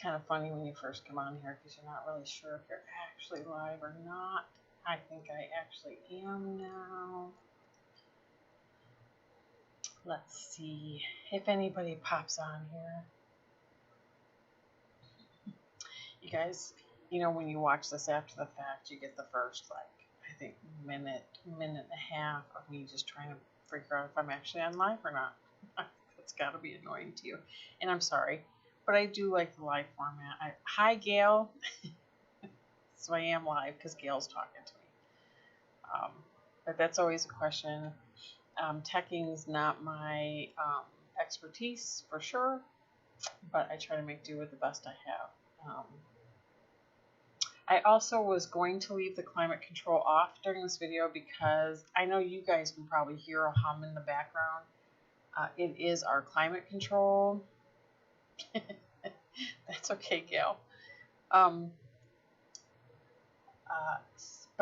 kind of funny when you first come on here because you're not really sure if you're actually live or not. I think I actually am now. Let's see if anybody pops on here. You guys, you know, when you watch this after the fact, you get the first, like, I think minute and a half of me just trying to figure out if I'm actually on live or not. It's got to be annoying to you. And I'm sorry, but I do like the live format. Hi, Gail. So I am live because Gail's talking to me. But that's always a question. Teching's not my expertise for sure, but I try to make do with the best I have. I also was going to leave the climate control off during this video because I know you guys can probably hear a hum in the background. It is our climate control. That's okay, Gail. But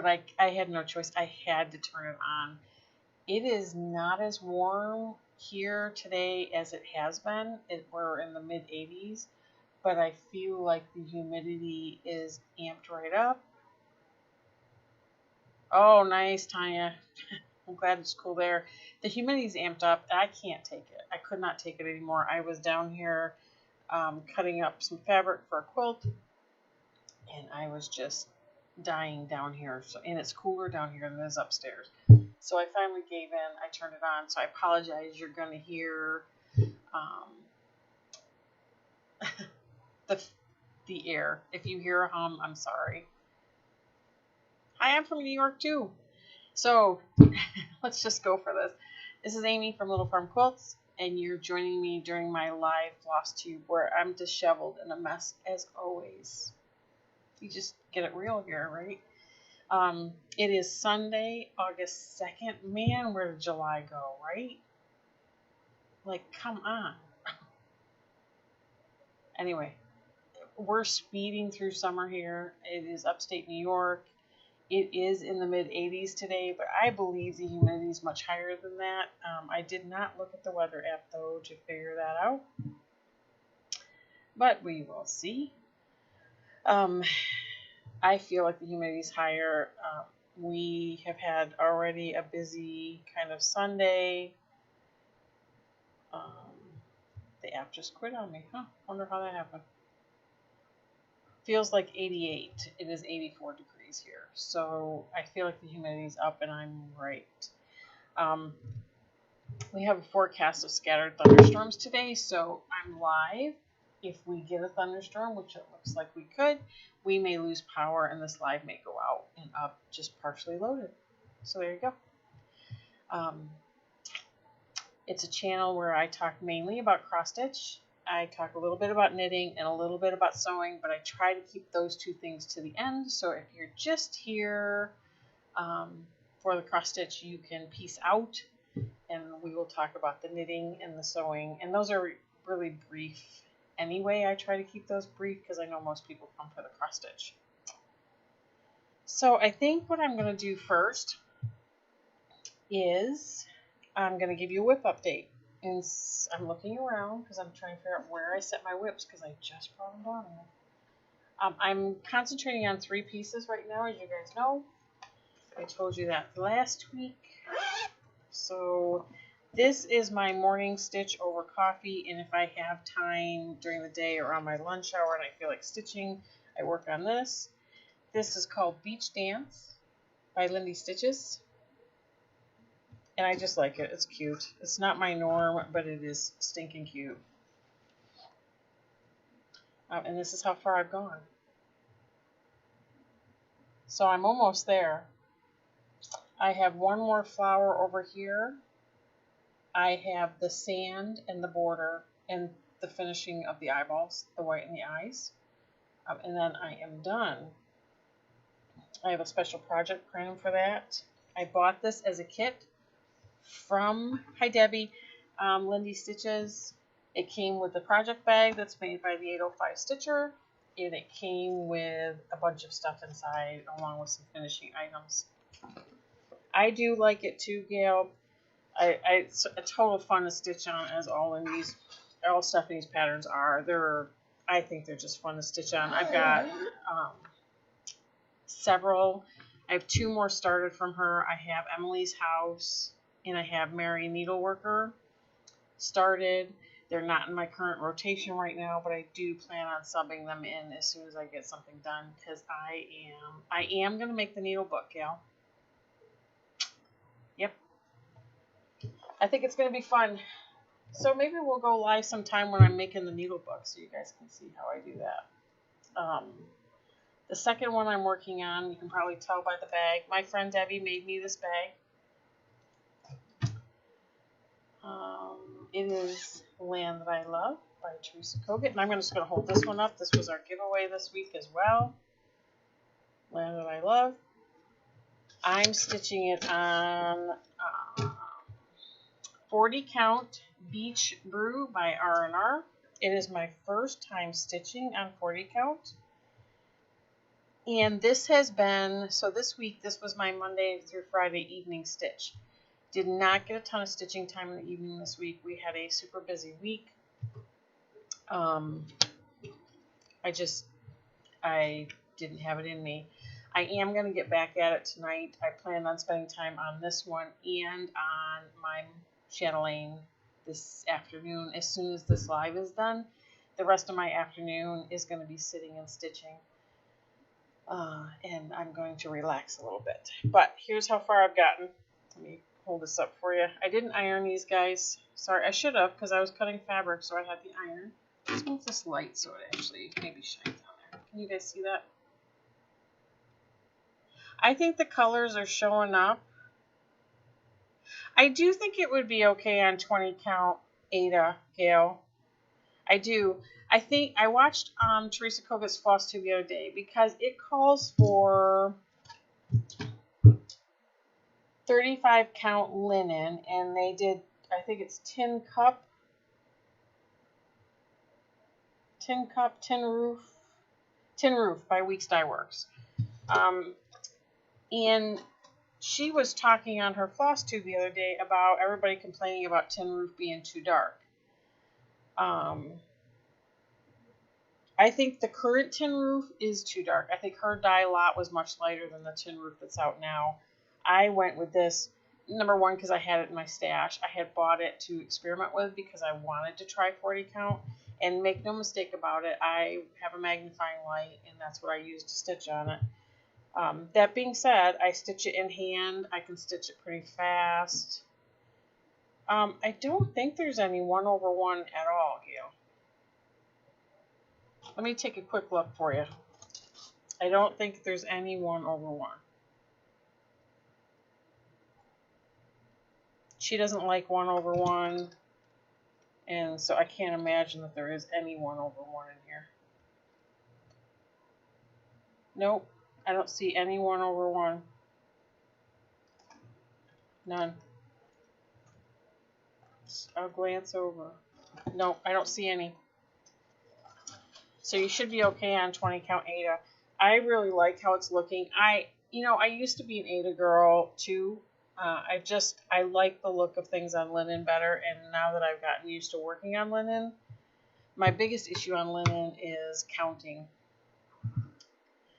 I had no choice. I had to turn it on. It is not as warm here today as it has been. We're in the mid-80s, but I feel like the humidity is amped right up. Oh, nice, Tanya. I'm glad it's cool there. The humidity's amped up. I can't take it. I could not take it anymore. I was down here cutting up some fabric for a quilt, and I was just dying down here. So, and it's cooler down here than it is upstairs. So I finally gave in. I turned it on. So I apologize. You're going to hear the air. If you hear a hum, I'm sorry. I am from New York too. So let's just go for this. This is Amy from Little Farm Quilts, and you're joining me during my live floss tube where I'm disheveled and a mess as always. You just get it real here, right? It is Sunday, August 2nd. Man, where did July go, right? Like, come on. Anyway, we're speeding through summer here. It is upstate New York. It is in the mid-80s today, but I believe the humidity is much higher than that. I did not look at the weather app, though, to figure that out. But we will see. I feel like the humidity is higher. We have had already a busy kind of Sunday. The app just quit on me. Huh? Wonder how that happened. Feels like 88. It is 84 degrees here. So I feel like the humidity is up, and I'm right. We have a forecast of scattered thunderstorms today, so I'm live. If we get a thunderstorm, which it looks like we could, we may lose power and this live may go out and up just partially loaded. So there you go. It's a channel where I talk mainly about cross stitch. I talk a little bit about knitting and a little bit about sewing, but I try to keep those two things to the end. So if you're just here for the cross stitch, you can peace out and we will talk about the knitting and the sewing. And those are really brief. Anyway, I try to keep those brief because I know most people come for the cross stitch. So I think what I'm going to do first is I'm going to give you a whip update. And I'm looking around because I'm trying to figure out where I set my whips because I just brought them down here. I'm concentrating on 3 pieces right now, as you guys know. I told you that last week. So this is my morning stitch over coffee, and if I have time during the day or on my lunch hour and I feel like stitching, I work on this. This is called Beach Dance by Lindy Stitches, and I just like it. It's cute. It's not my norm, but it is stinking cute. And this is how far I've gone. So I'm almost there. I have one more flower over here. I have the sand and the border and the finishing of the eyeballs, the white in the eyes. And then I am done. I have a special project crown for that. I bought this as a kit from Hi Debbie, Lindy Stitches. It came with the project bag that's made by the 805 Stitcher. And it came with a bunch of stuff inside along with some finishing items. I do like it too, Gail. It's a total fun to stitch on, as all Stephanie's patterns are. I think they're just fun to stitch on. I've got several. I have 2 more started from her. I have Emily's House and I have Mary Needleworker started. They're not in my current rotation right now, but I do plan on subbing them in as soon as I get something done, because I am going to make the needle book, Gail. Yep. I think it's going to be fun. So maybe we'll go live sometime when I'm making the needle book so you guys can see how I do that. The second one I'm working on, you can probably tell by the bag. My friend Debbie made me this bag. It is Land That I Love by Teresa Kogut. And I'm just going to hold this one up. This was our giveaway this week as well. Land That I Love. I'm stitching it on 40 Count Beach Brew by R&R. It is my first time stitching on 40 Count. And this has been, so this week, this was my Monday through Friday evening stitch. Did not get a ton of stitching time in the evening this week. We had a super busy week. I didn't have it in me. I am going to get back at it tonight. I plan on spending time on this one and on my chatelaine this afternoon. As soon as this live is done, the rest of my afternoon is going to be sitting and stitching. And I'm going to relax a little bit. But here's how far I've gotten. Let me hold this up for you. I didn't iron these guys. Sorry, I should have, because I was cutting fabric, so I had the iron. Let's move this light so it actually maybe shines on there. Can you guys see that? I think the colors are showing up. I do think it would be okay on 20 count Ada, Gail. I do. I think I watched Teresa Kogut's flosstube the other day because it calls for 35 count linen, and they did, I think it's tin roof by Weeks Dye Works. And she was talking on her flosstube the other day about everybody complaining about tin roof being too dark. I think the current tin roof is too dark. I think her dye lot was much lighter than the tin roof that's out now. I went with this, number one, because I had it in my stash. I had bought it to experiment with because I wanted to try 40 count. And make no mistake about it, I have a magnifying light, and that's what I use to stitch on it. That being said, I stitch it in hand. I can stitch it pretty fast. I don't think there's any 1/1 at all, Gail. Let me take a quick look for you. I don't think there's any 1/1. She doesn't like 1/1, and so I can't imagine that there is any 1/1 in here. Nope, I don't see any 1/1. None. I'll glance over. Nope, I don't see any. So you should be okay on 20 count Ada. I really like how it's looking. I used to be an Ada girl too. I like the look of things on linen better, and now that I've gotten used to working on linen, my biggest issue on linen is counting.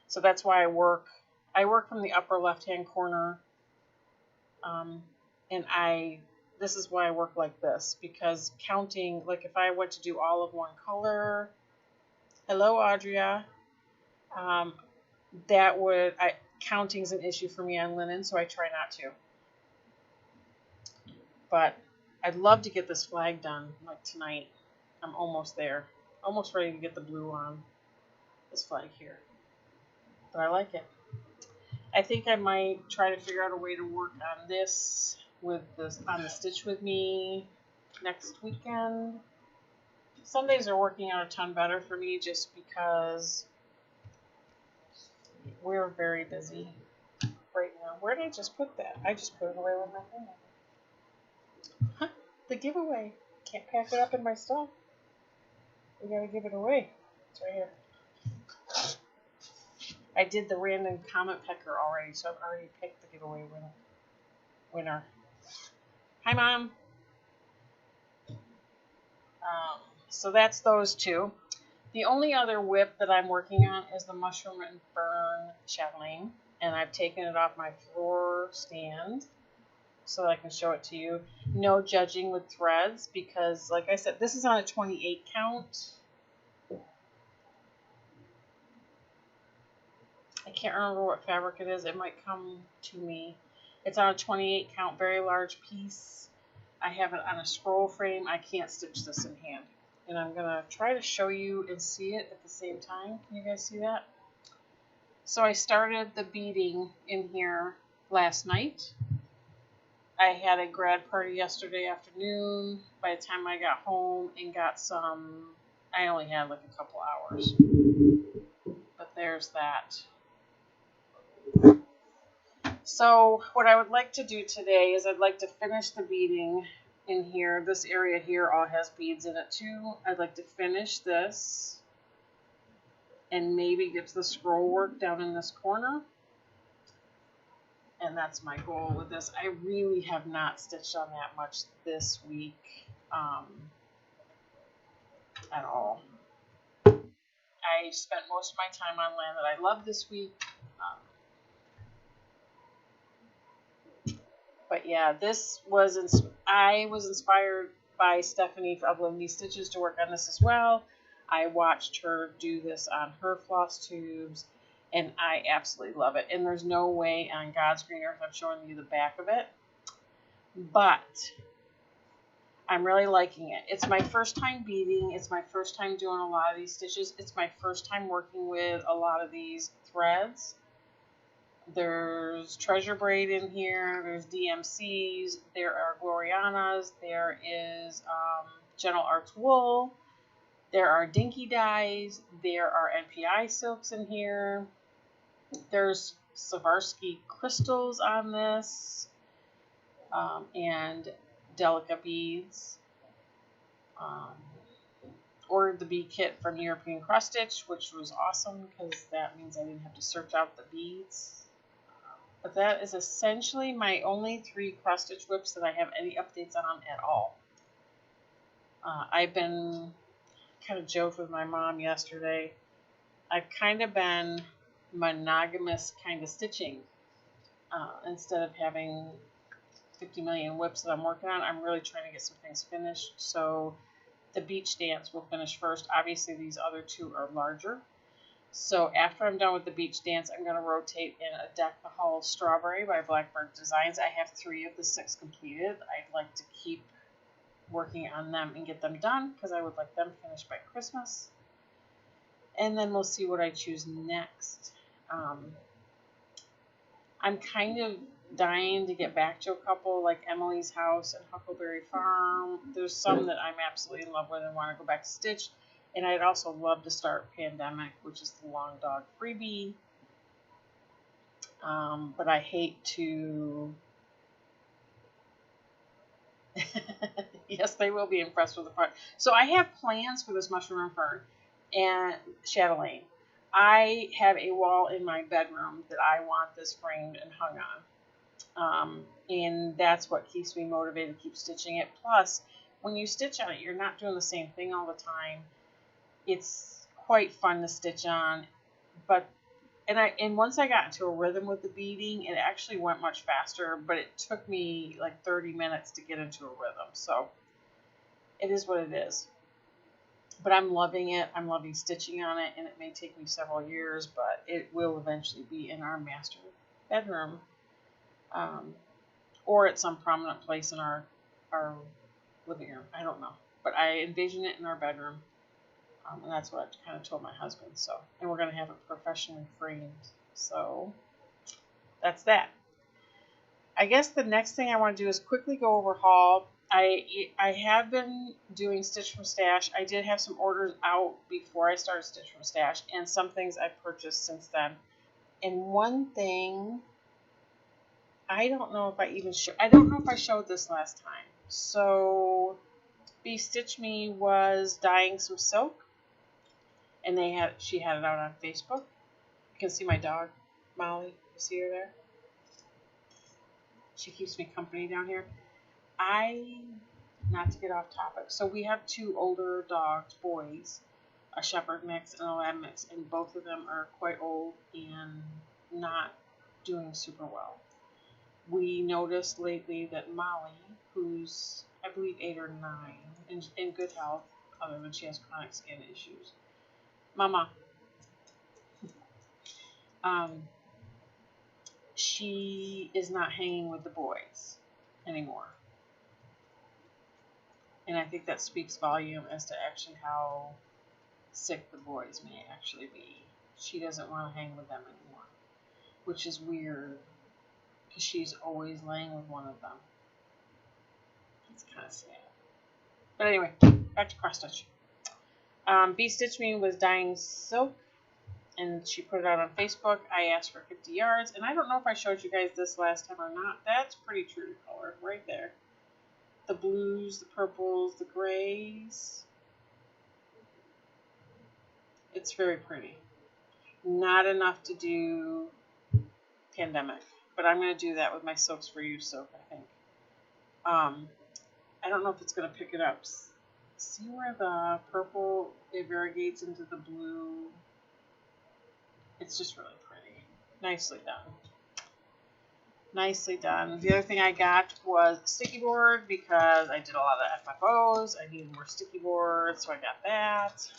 So that's why I work from the upper left-hand corner, and this is why I work like this, because counting, like if I went to do all of one color, hello Audria, counting's an issue for me on linen, so I try not to. But I'd love to get this flag done like tonight. I'm almost there. Almost ready to get the blue on this flag here. But I like it. I think I might try to figure out a way to work on this on the Stitch With Me next weekend. Sundays are working out a ton better for me just because we're very busy right now. Where did I just put that? I just put it away with my hand. Huh? The giveaway. Can't pack it up in my stuff. We gotta give it away. It's right here. I did the random comment pecker already, so I've already picked the giveaway winner. Hi, Mom. So that's those two. The only other whip that I'm working on is the Mushroom and Fern chatelaine, and I've taken it off my floor stand so that I can show it to you. No judging with threads because, like I said, this is on a 28 count. I can't remember what fabric it is. It might come to me. It's on a 28 count, very large piece. I have it on a scroll frame. I can't stitch this in hand. And I'm going to try to show you and see it at the same time. Can you guys see that? So I started the beading in here last night. I had a grad party yesterday afternoon. By the time I got home and got some, I only had like a couple hours. But there's that. So what I would like to do today is I'd like to finish the beading in here. This area here all has beads in it too. I'd like to finish this and maybe get to the scroll work down in this corner. And that's my goal with this. I really have not stitched on that much this week at all. I spent most of my time on land that I love this week. But yeah, I was inspired by Stephanie of Lonely Stitches to work on this as well. I watched her do this on her floss tubes, and I absolutely love it. And there's no way on God's green earth I'm showing you the back of it. But I'm really liking it. It's my first time beading. It's my first time doing a lot of these stitches. It's my first time working with a lot of these threads. There's treasure braid in here. There's DMCs. There are Glorianas. There is Gentle Arts wool. There are dinky dyes. There are NPI silks in here. There's Swarovski crystals on this, and Delica beads. Ordered the bead kit from European Cross Stitch, which was awesome because that means I didn't have to search out the beads. But that is essentially my only 3 cross stitch whips that I have any updates on at all. I've been kind of joked with my mom yesterday. I've kind of been monogamous kind of stitching. Instead of having 50 million whips that I'm working on, I'm really trying to get some things finished. So the beach dance will finish first. Obviously these other 2 are larger. So after I'm done with the beach dance, I'm going to rotate in a Deck the Hall Strawberry by Blackbird Designs. I have 3 of the 6 completed. I'd like to keep working on them and get them done because I would like them finished by Christmas. And then we'll see what I choose next. I'm kind of dying to get back to a couple like Emily's House and Huckleberry Farm. There's some that I'm absolutely in love with and want to go back to stitch. And I'd also love to start Pandemic, which is the Long Dog freebie. But I hate to... Yes, they will be impressed with the part. So I have plans for this Mushroom and Fern and chatelaine. I have a wall in my bedroom that I want this framed and hung on. And that's what keeps me motivated to keep stitching it. Plus, when you stitch on it, you're not doing the same thing all the time. It's quite fun to stitch on, and once I got into a rhythm with the beading, it actually went much faster, but it took me like 30 minutes to get into a rhythm, so it is what it is. But I'm loving it. I'm loving stitching on it, and it may take me several years, but it will eventually be in our master bedroom, or at some prominent place in our living room. I don't know, but I envision it in our bedroom. And that's what I kind of told my husband. So, and we're going to have it professionally framed. So that's that. I guess the next thing I want to do is quickly go over haul. I have been doing Stitch from Stash. I did have some orders out before I started Stitch from Stash, and some things I've purchased since then. And one thing, I don't know if I showed this last time. So Be Stitch Me was dyeing some silk. And she had it out on Facebook. You can see my dog, Molly. You see her there? She keeps me company down here. Not to get off topic. So we have 2 older dogs, boys. a shepherd mix and a lab mix, and both of them are quite old and not doing super well. We noticed lately that Molly, who's I believe 8 or 9, in good health, other than she has chronic skin issues. Mama, she is not hanging with the boys anymore. And I think that speaks volume as to actually how sick the boys may actually be. She doesn't want to hang with them anymore, which is weird because she's always laying with one of them. It's kind of sad. But anyway, back to cross stitch. Bee Stitch Me was dyeing silk, and she put it out on Facebook. I asked for 50 yards, and I don't know if I showed you guys this last time or not. That's pretty true to color right there. The blues, the purples, the grays. It's very pretty. Not enough to do Pandemic, but I'm going to do that with my Silks for You silk, I think. I don't know if it's going to pick it up. See where the purple, it variegates into the blue. It's just really pretty. Nicely done. Nicely done. The other thing I got was a sticky board because I did a lot of FFOs. I needed more sticky boards, so I got that.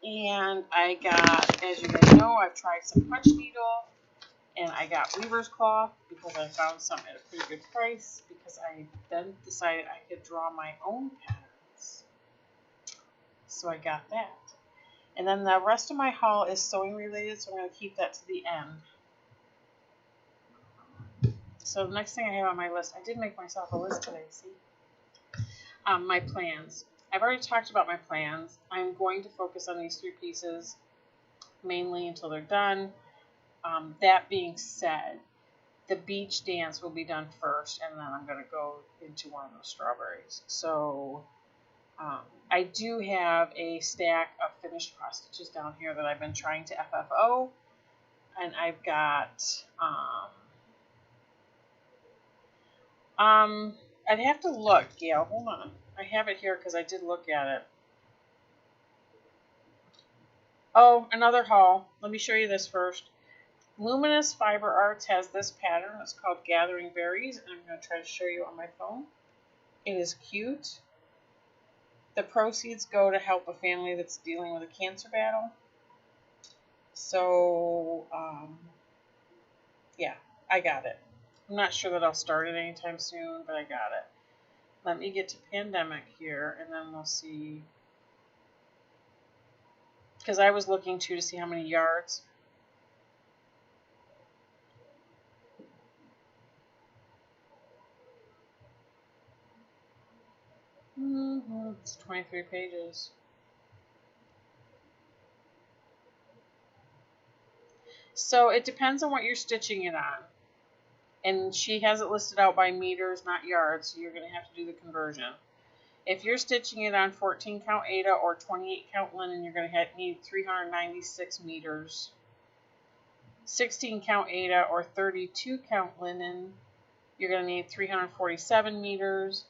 And I got, as you guys know, I've tried some punch needle, and I got weaver's cloth because I found some at a pretty good price, because I then decided I could draw my own patterns. So I got that. And then the rest of my haul is sewing related, so I'm going to keep that to the end. So the next thing I have on my list, I did make myself a list today, see? My plans. I've already talked about my plans. I'm going to focus on these 3 pieces mainly until they're done. That being said, the beach dance will be done first, and then I'm going to go into one of those strawberries. So I do have a stack of finished cross stitches down here that I've been trying to FFO, and I've got I'd have to look, Gail. Hold on. I have it here because I did look at it. Oh, another haul. Let me show you this first. Luminous Fiber Arts has this pattern. It's called Gathering Berries, and I'm going to try to show you on my phone. It is cute. The proceeds go to help a family that's dealing with a cancer battle. So, yeah, I got it. I'm not sure that I'll start it anytime soon, but I got it. Let me get to Pandemic here, and then we'll see. Because I was looking too to see how many yards. It's 23 pages. So it depends on what you're stitching it on. And she has it listed out by meters, not yards, so you're going to have to do the conversion. If you're stitching it on 14 count Aida or 28 count linen, you're going to need 396 meters. 16 count Aida or 32 count linen, you're going to need 347 meters.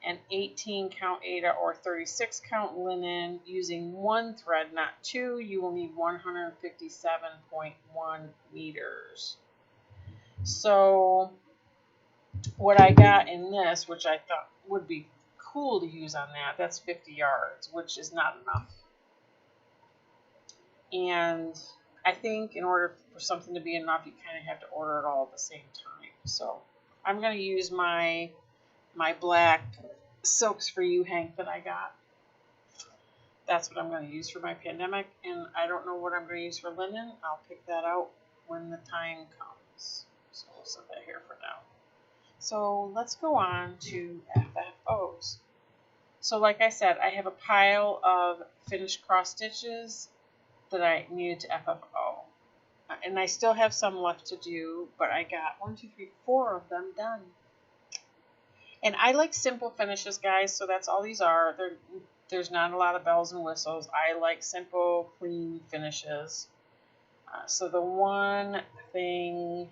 And 18 count Aida or 36 count linen, using 1 thread, not 2, you will need 157.1 meters. So what I got in this, which I thought would be cool to use on that, that's 50 yards, which is not enough. And I think in order for something to be enough, you kind of have to order it all at the same time. So I'm going to use my black Silks for You hank that I got. That's what I'm going to use for my Pandemic, and I don't know what I'm going to use for linen. I'll pick that out when the time comes. So we'll set that here for now. So let's go on to FFOs. So like I said, I have a pile of finished cross stitches that I needed to FFO. And I still have some left to do, but I got 1, 2, 3, 4 of them done. And I like simple finishes, guys, so that's all these are. There's not a lot of bells and whistles. I like simple, clean finishes. So the one thing,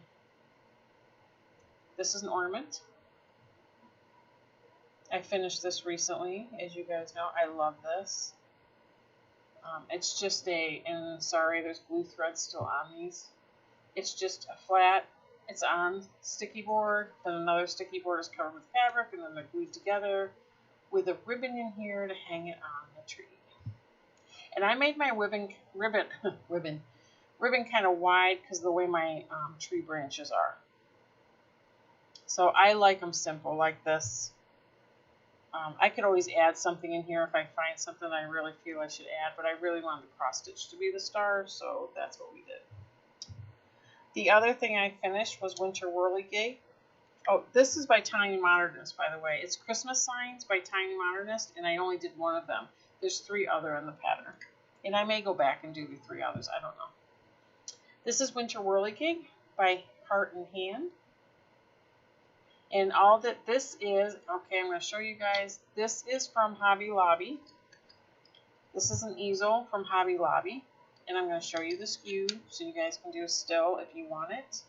this is an ornament. I finished this recently, as you guys know. I love this. It's just and sorry, there's blue thread still on these. It's just a flat, it's on sticky board, then another sticky board is covered with fabric, and then they're glued together with a ribbon in here to hang it on the tree. And I made my ribbon kind of wide because of the way my tree branches are. So I like them simple like this. I could always add something in here if I find something I really feel I should add, but I really wanted the cross stitch to be the star, so that's what we did. The other thing I finished was Winter Whirly Gate. Oh, this is by Tiny Modernist, by the way. It's Christmas Signs by Tiny Modernist, and I only did one of them. There's 3 other in the pattern. And I may go back and do the 3 others. I don't know. This is Winter Whirligig by Heart and Hand. And all that this is, okay, I'm going to show you guys. This is from Hobby Lobby. This is an easel from Hobby Lobby. And I'm going to show you the SKU so you guys can do a still if you want it.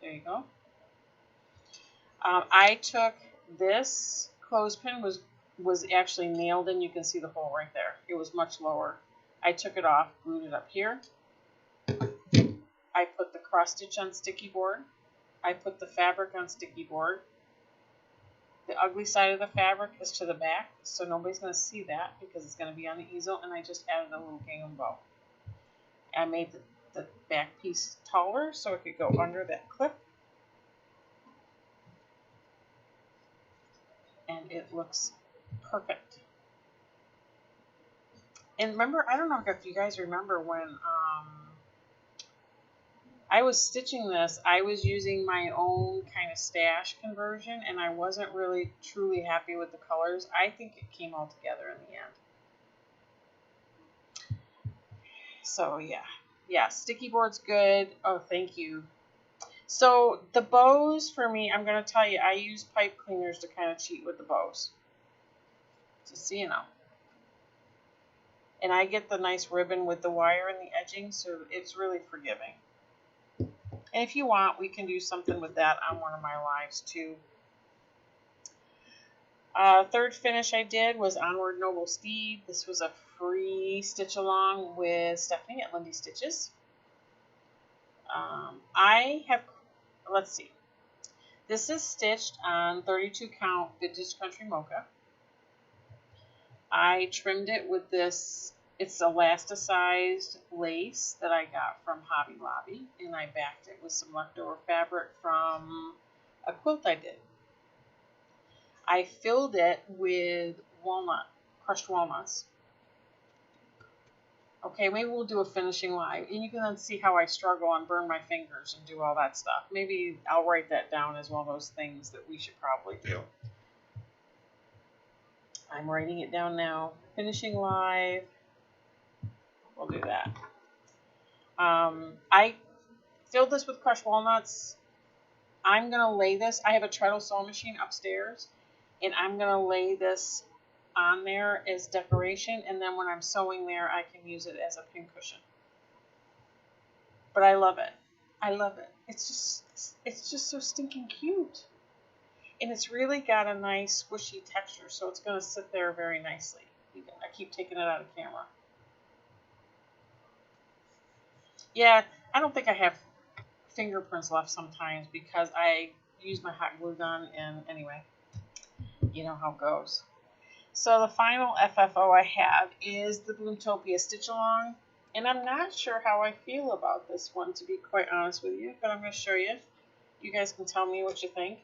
There you go. I took this clothespin was actually nailed in. You can see the hole right there. It was much lower. I took it off, glued it up here. I put the cross stitch on sticky board. I put the fabric on sticky board. The ugly side of the fabric is to the back, so nobody's going to see that because it's going to be on the easel, and I just added a little gingham bow. I made the back piece taller so it could go under that clip. And it looks perfect. And remember, I don't know if you guys remember when I was stitching this, I was using my own kind of stash conversion, and I wasn't really truly happy with the colors. I think it came all together in the end. So yeah, sticky board's good. Oh, thank you. So the bows for me, I'm going to tell you, I use pipe cleaners to kind of cheat with the bows. Just so you know. And I get the nice ribbon with the wire and the edging, so it's really forgiving. And if you want, we can do something with that on one of my lives too. Third finish I did was Onward Noble Steed. This was a free stitch along with Stephanie at Lindy Stitches. Let's see. This is stitched on 32 count Vintage Country Mocha. I trimmed it with this, it's elasticized lace that I got from Hobby Lobby, and I backed it with some leftover fabric from a quilt I did. I filled it with crushed walnuts. Okay, maybe we'll do a finishing live, and you can then see how I struggle and burn my fingers and do all that stuff. Maybe I'll write that down as one of those things that we should probably do. I'm writing it down now. Finishing live. We'll do that. I filled this with crushed walnuts. I'm going to lay this. I have a treadle sewing machine upstairs, and I'm going to lay this on there as decoration, and then when I'm sewing there, I can use it as a pincushion. But I love it. I love it. It's just so stinking cute. And it's really got a nice squishy texture, so it's going to sit there very nicely. I keep taking it out of camera. Yeah, I don't think I have fingerprints left sometimes because I use my hot glue gun, and anyway, you know how it goes. So the final FFO I have is the Bloomtopia Stitch Along, and I'm not sure how I feel about this one, to be quite honest with you, but I'm going to show you. You guys can tell me what you think.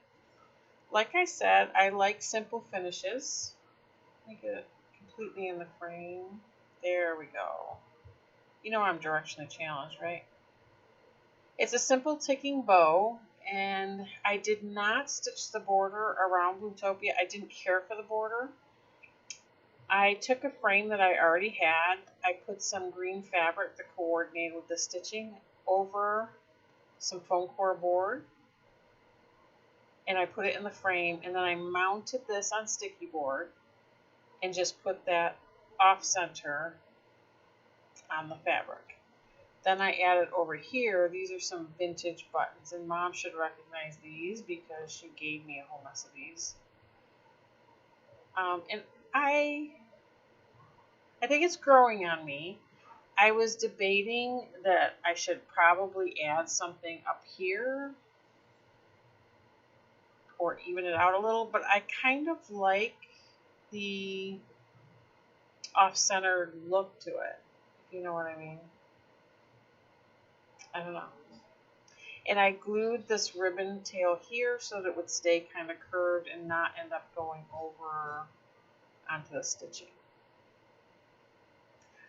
Like I said, I like simple finishes. Let me get it completely in the frame. There we go. You know I'm directionally challenged, right? It's a simple ticking bow, and I did not stitch the border around Bloomtopia. I didn't care for the border. I took a frame that I already had. I put some green fabric to coordinate with the stitching over some foam core board, and I put it in the frame, and then I mounted this on sticky board and just put that off center on the fabric. Then I added over here, these are some vintage buttons, and Mom should recognize these because she gave me a whole mess of these. And I think it's growing on me. I was debating that I should probably add something up here or even it out a little, but I kind of like the off-centered look to it, if you know what I mean. I don't know. And I glued this ribbon tail here so that it would stay kind of curved and not end up going over onto the stitching.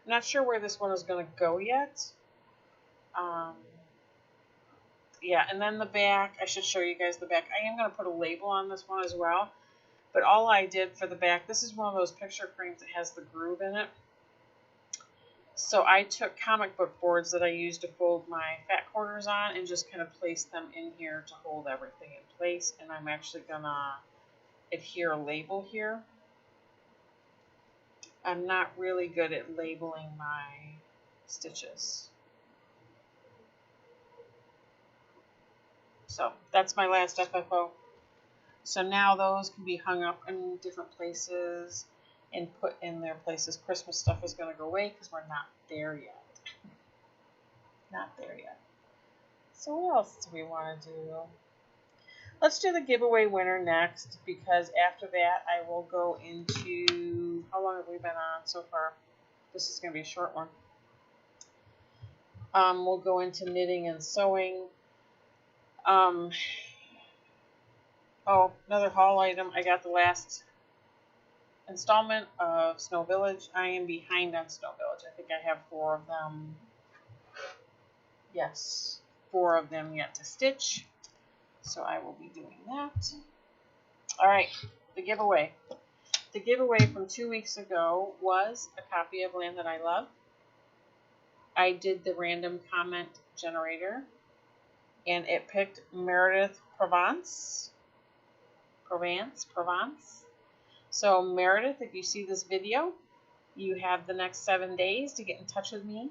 I'm not sure where this one is going to go yet. Yeah, and then the back, I should show you guys the back. I am going to put a label on this one as well. But all I did for the back, this is one of those picture frames that has the groove in it. So I took comic book boards that I used to fold my fat quarters on and just kind of placed them in here to hold everything in place. And I'm actually going to adhere a label here. I'm not really good at labeling my stitches. So that's my last FFO. So now those can be hung up in different places and put in their places. Christmas stuff is going to go away because we're not there yet. Not there yet. So what else do we want to do? Let's do the giveaway winner next, because after that I will go into, how long have we been on so far? This is going to be a short one. We'll go into knitting and sewing. Oh, another haul item. I got the last installment of Snow Village. I am behind on Snow Village. I think I have 4 of them. Yes, 4 of them yet to stitch. So I will be doing that. Alright, the giveaway. The giveaway from 2 weeks ago was a copy of Land That I Love. I did the random comment generator, and it picked Meredith Provence. So Meredith, if you see this video, you have the next 7 days to get in touch with me.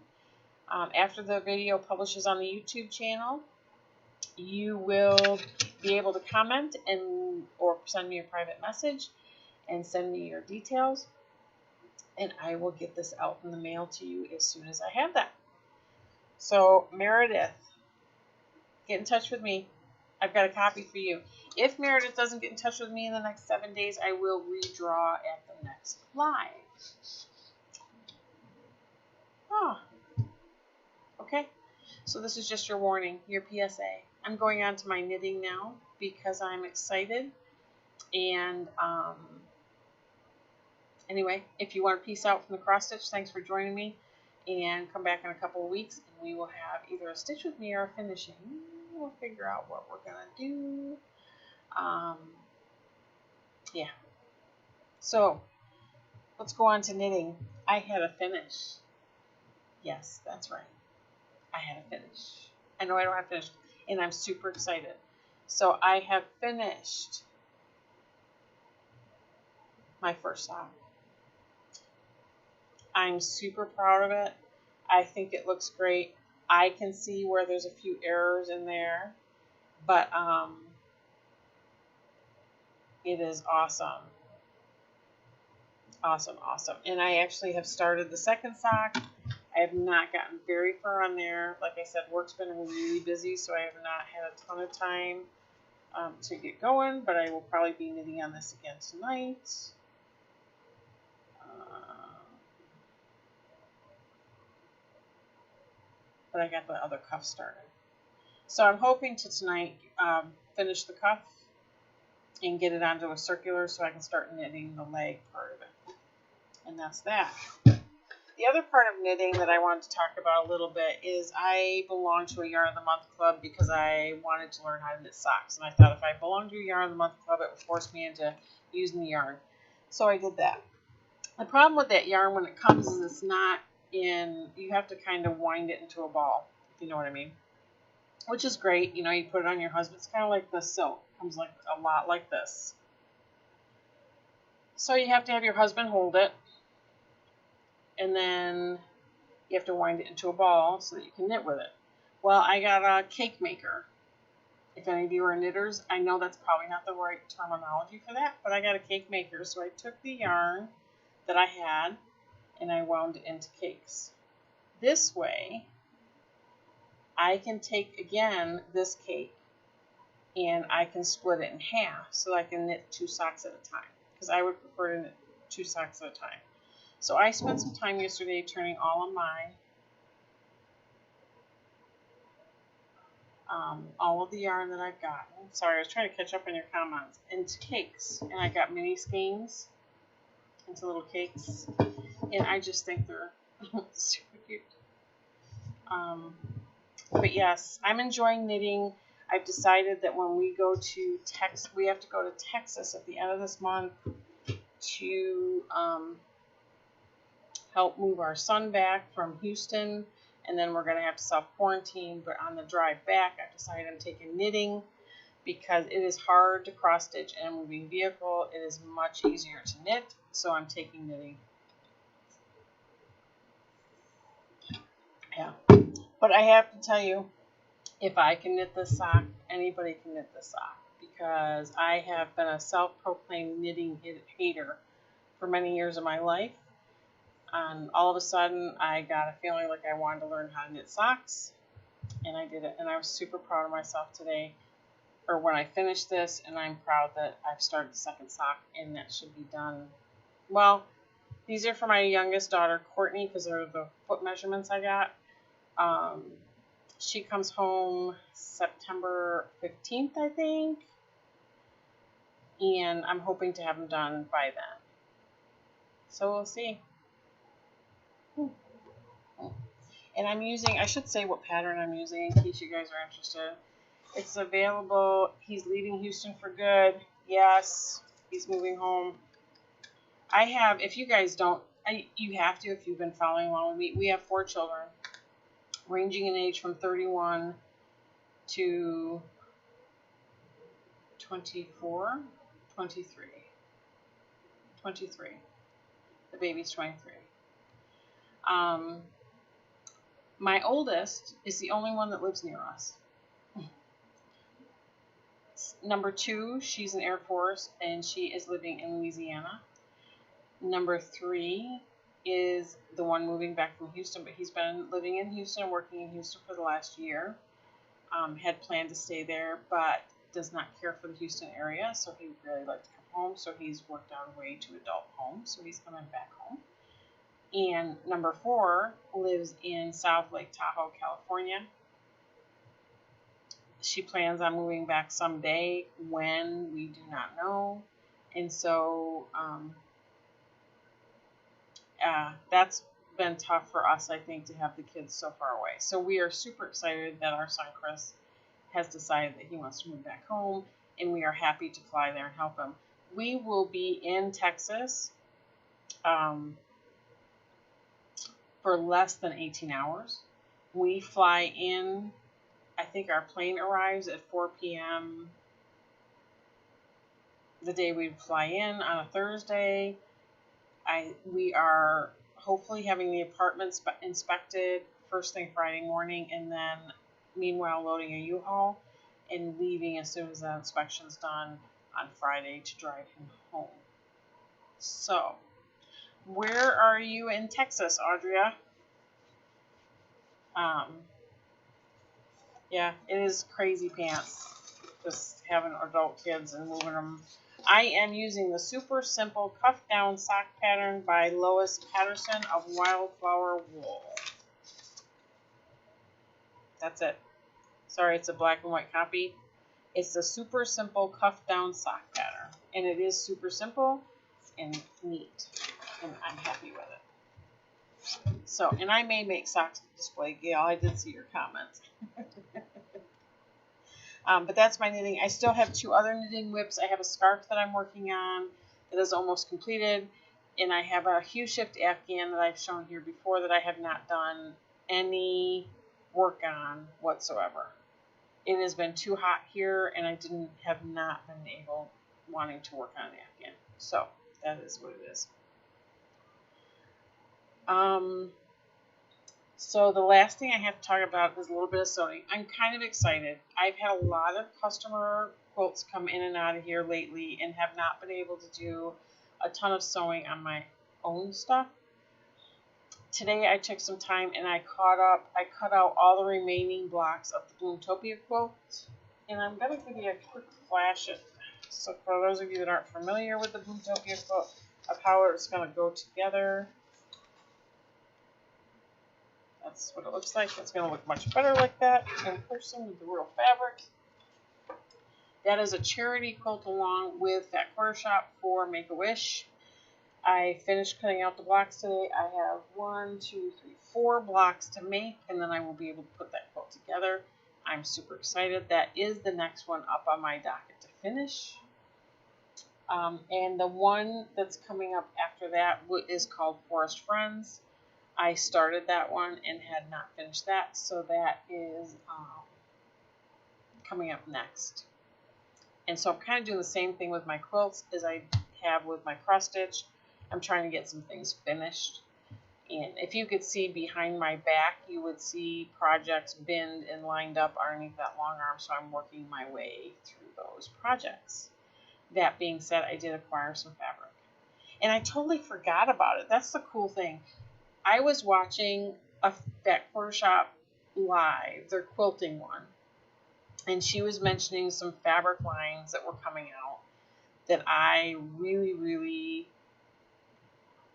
After the video publishes on the YouTube channel, you will be able to comment or send me a private message and send me your details, and I will get this out in the mail to you as soon as I have that. So Meredith, get in touch with me. I've got a copy for you. If Meredith doesn't get in touch with me in the next 7 days, I will redraw at the next live. Okay, so this is just your warning, your PSA. I'm going on to my knitting now because I'm excited. And anyway, if you want to peace out from the cross stitch, thanks for joining me. And come back in a couple of weeks, and we will have either a stitch with me or a finishing. We'll figure out what we're going to do. Yeah. So, let's go on to knitting. I had a finish. Yes, that's right. I had a finish. I know I don't have finished, and I'm super excited. So, I have finished my first sock. I'm super proud of it. I think it looks great. I can see where there's a few errors in there, but it is awesome. Awesome, awesome. And I actually have started the second sock. I have not gotten very far on there. Like I said, work's been really busy, so I have not had a ton of time to get going, but I will probably be knitting on this again tonight. But I got the other cuff started. So I'm hoping to tonight finish the cuff and get it onto a circular so I can start knitting the leg part of it. And that's that. The other part of knitting that I wanted to talk about a little bit is I belong to a Yarn of the Month club because I wanted to learn how to knit socks. And I thought if I belonged to a Yarn of the Month club, it would force me into using the yarn. So I did that. The problem with that yarn when it comes is it's not in, you have to kind of wind it into a ball, if you know what I mean. Which is great. You know, you put it on your husband. It's kind of like the silk. It comes like a lot like this. So you have to have your husband hold it. And then You have to wind it into a ball so that you can knit with it. Well, I got a cake maker. If any of you are knitters, I know that's probably not the right terminology for that, but I got a cake maker. So I took the yarn that I had and I wound it into cakes. This way, I can take, again, this cake and I can split it in half so I can knit 2 socks at a time, because I would prefer to knit 2 socks at a time. So I spent some time yesterday turning all of my all of the yarn that I've gotten. Sorry, I was trying to catch up on your comments. Into cakes, and I got mini skeins into little cakes, and I just think they're super cute. But yes, I'm enjoying knitting. I've decided that when we go to Texas, we have to go to Texas at the end of this month to help move our son back from Houston, and then we're going to have to self-quarantine. But on the drive back, I've decided I'm taking knitting because it is hard to cross-stitch in a moving vehicle. It is much easier to knit, so I'm taking knitting. Yeah, but I have to tell you, if I can knit this sock, anybody can knit this sock, because I have been a self-proclaimed knitting hater for many years of my life. And all of a sudden, I got a feeling like I wanted to learn how to knit socks, and I did it. And I was super proud of myself today, or when I finished this, and I'm proud that I've started the second sock, and that should be done. Well, these are for my youngest daughter, Courtney, because they're the foot measurements I got. She comes home September 15th, I think, and I'm hoping to have them done by then. So we'll see. And I'm using, I should say what pattern I'm using in case you guys are interested. It's available. He's leaving Houston for good. Yes, he's moving home. I have, if you guys don't, you have to if you've been following along with me. We have 4 children, ranging in age from 31 to 24, 23. 23. The baby's 23. My oldest is the only one that lives near us. Number 2, she's in Air Force, and she is living in Louisiana. Number 3 is the one moving back from Houston, but he's been living in Houston, working in Houston for the last year. Had planned to stay there, but does not care for the Houston area, so he would really like to come home, so he's worked out a way to adult home, so he's coming back home. And number 4 lives in South Lake Tahoe, California. She plans on moving back someday. When, we do not know. And so that's been tough for us, I think, to have the kids so far away. So we are super excited that our son Chris has decided that he wants to move back home, and we are happy to fly there and help him. We will be in Texas for less than 18 hours. We fly in, I think our plane arrives at 4 p.m. the day we fly in on a Thursday. We are hopefully having the apartments inspected first thing Friday morning, and then meanwhile loading a U-Haul and leaving as soon as the inspection's done on Friday to drive him home. So, where are you in Texas, Audria? Yeah, it is crazy pants just having adult kids and moving them. I am using the super simple cuff down sock pattern by Lois Patterson of Wildflower Wool. That's it. Sorry, it's a black and white copy. It's the super simple cuff down sock pattern, and it is super simple and neat, and I'm happy with it. So, and I may make socks to display, Gail. I did see your comments. But that's my knitting. I still have 2 other knitting whips. I have a scarf that I'm working on that is almost completed, and I have a hue shift afghan that I've shown here before that I have not done any work on whatsoever. It has been too hot here, and I have not been wanting to work on an afghan. So that is what it is. So the last thing I have to talk about is a little bit of sewing. I'm kind of excited. I've had a lot of customer quilts come in and out of here lately and have not been able to do a ton of sewing on my own stuff. Today I took some time and I cut out all the remaining blocks of the Bloomtopia quilt. And I'm going to give you a quick flash of, so for those of you that aren't familiar with the Bloomtopia quilt, of how it's going to go together. That's what it looks like. It's going to look much better like that in person with the real fabric. That is a charity quilt along with Fat Quarter Shop for Make-A-Wish. I finished cutting out the blocks today. I have 4 blocks to make, and then I will be able to put that quilt together. I'm super excited. That is the next one up on my docket to finish. And the one that's coming up after that is called Forest Friends. I started that one and had not finished that, so that is coming up next. And so I'm kind of doing the same thing with my quilts as I have with my cross stitch. I'm trying to get some things finished. And if you could see behind my back, you would see projects binned and lined up underneath that long arm, so I'm working my way through those projects. That being said, I did acquire some fabric. And I totally forgot about it. That's the cool thing. I was watching a Fat Quarter Shop live, their quilting one, and she was mentioning some fabric lines that were coming out that I really, really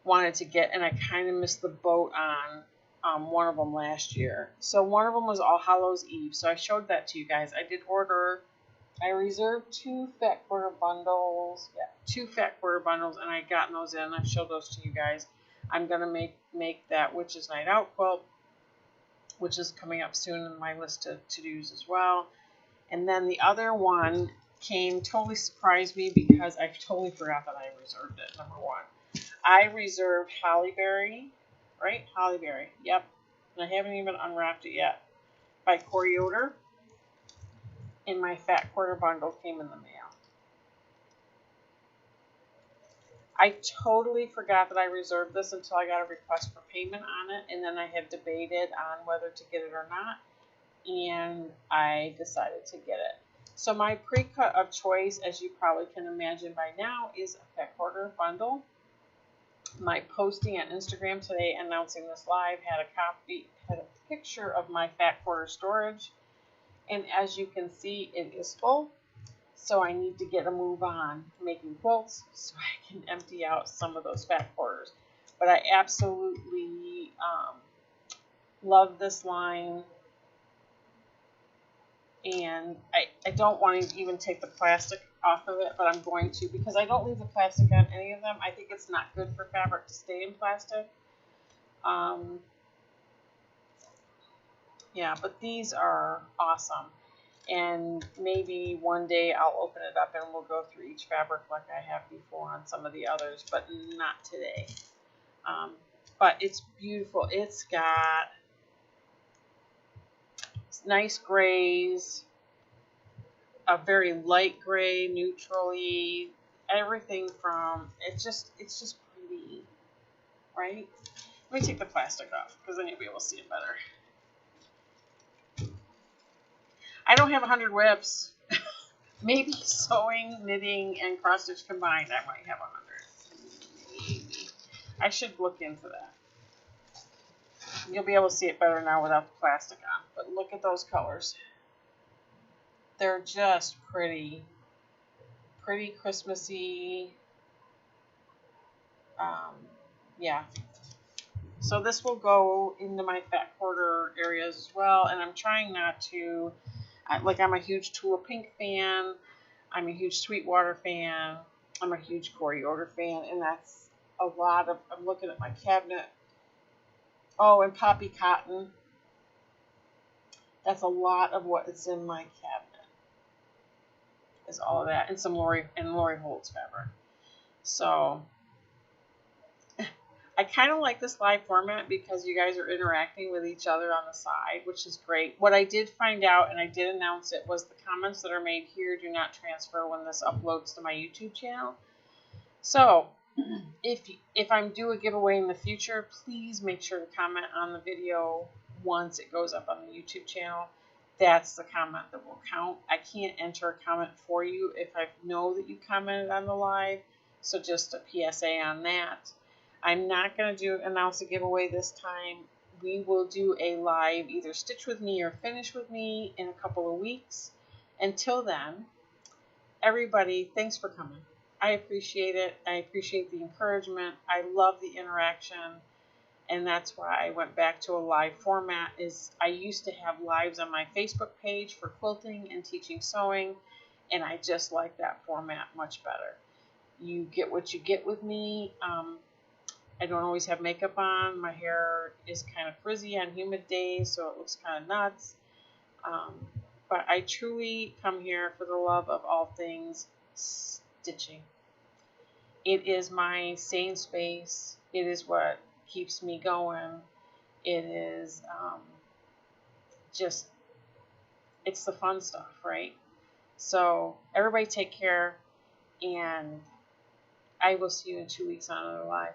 wanted to get, and I kind of missed the boat on one of them last year. So one of them was All Hallows Eve, so I showed that to you guys. I reserved 2 Fat Quarter bundles, 2 Fat Quarter bundles, and I got those in, and I showed those to you guys. I'm going to make that Witch's Night Out quilt, which is coming up soon in my list of to-dos as well. And then the other one totally surprised me because I totally forgot that I reserved it, number 1. I reserved Hollyberry, right? Hollyberry, yep. And I haven't even unwrapped it yet, by Corey Yoder. And my Fat Quarter bundle came in the mail. I totally forgot that I reserved this until I got a request for payment on it, and then I have debated on whether to get it or not, and I decided to get it. So my pre-cut of choice, as you probably can imagine by now, is a Fat Quarter bundle. My posting on Instagram today announcing this live had a picture of my Fat Quarter storage, and as you can see, it is full. So I need to get a move on making quilts so I can empty out some of those Fat Quarters. But I absolutely love this line. And I don't want to even take the plastic off of it, but I'm going to because I don't leave the plastic on any of them. I think it's not good for fabric to stay in plastic. Yeah, but these are awesome. And maybe one day I'll open it up and we'll go through each fabric like I have before on some of the others, but not today. But it's beautiful. It's got nice grays, a very light gray, neutrally, everything from, it's just pretty, right? Let me take the plastic off because then you'll be able to see it better. I don't have 100 whips. Maybe sewing, knitting, and cross stitch combined, I might have 100. Maybe. I should look into that. You'll be able to see it better now without the plastic on. But look at those colors. They're just pretty. Pretty Christmassy. Yeah. So this will go into my Fat Quarter areas as well. And I'm trying not to... I'm a huge Tula Pink fan. I'm a huge Sweetwater fan. I'm a huge Corey Yoder fan. And that's a lot of... I'm looking at my cabinet. Oh, and Poppy Cotton. That's a lot of what is in my cabinet. Is all of that. And some Lori Holtz fabric. So... I kind of like this live format because you guys are interacting with each other on the side, which is great. What I did find out, and I did announce it, was the comments that are made here do not transfer when this uploads to my YouTube channel. So, if I'm due a giveaway in the future, please make sure to comment on the video once it goes up on the YouTube channel. That's the comment that will count. I can't enter a comment for you if I know that you commented on the live, so just a PSA on that. I'm not going to announce a giveaway this time. We will do a live, either Stitch with Me or Finish with Me, in a couple of weeks. Until then, everybody, thanks for coming. I appreciate it. I appreciate the encouragement. I love the interaction. And that's why I went back to a live format. I used to have lives on my Facebook page for quilting and teaching sewing, and I just like that format much better. You get what you get with me. I don't always have makeup on. My hair is kind of frizzy on humid days, so it looks kind of nuts. But I truly come here for the love of all things stitching. It is my sane space. It is what keeps me going. It is it's the fun stuff, right? So everybody take care, and I will see you in 2 weeks on another live.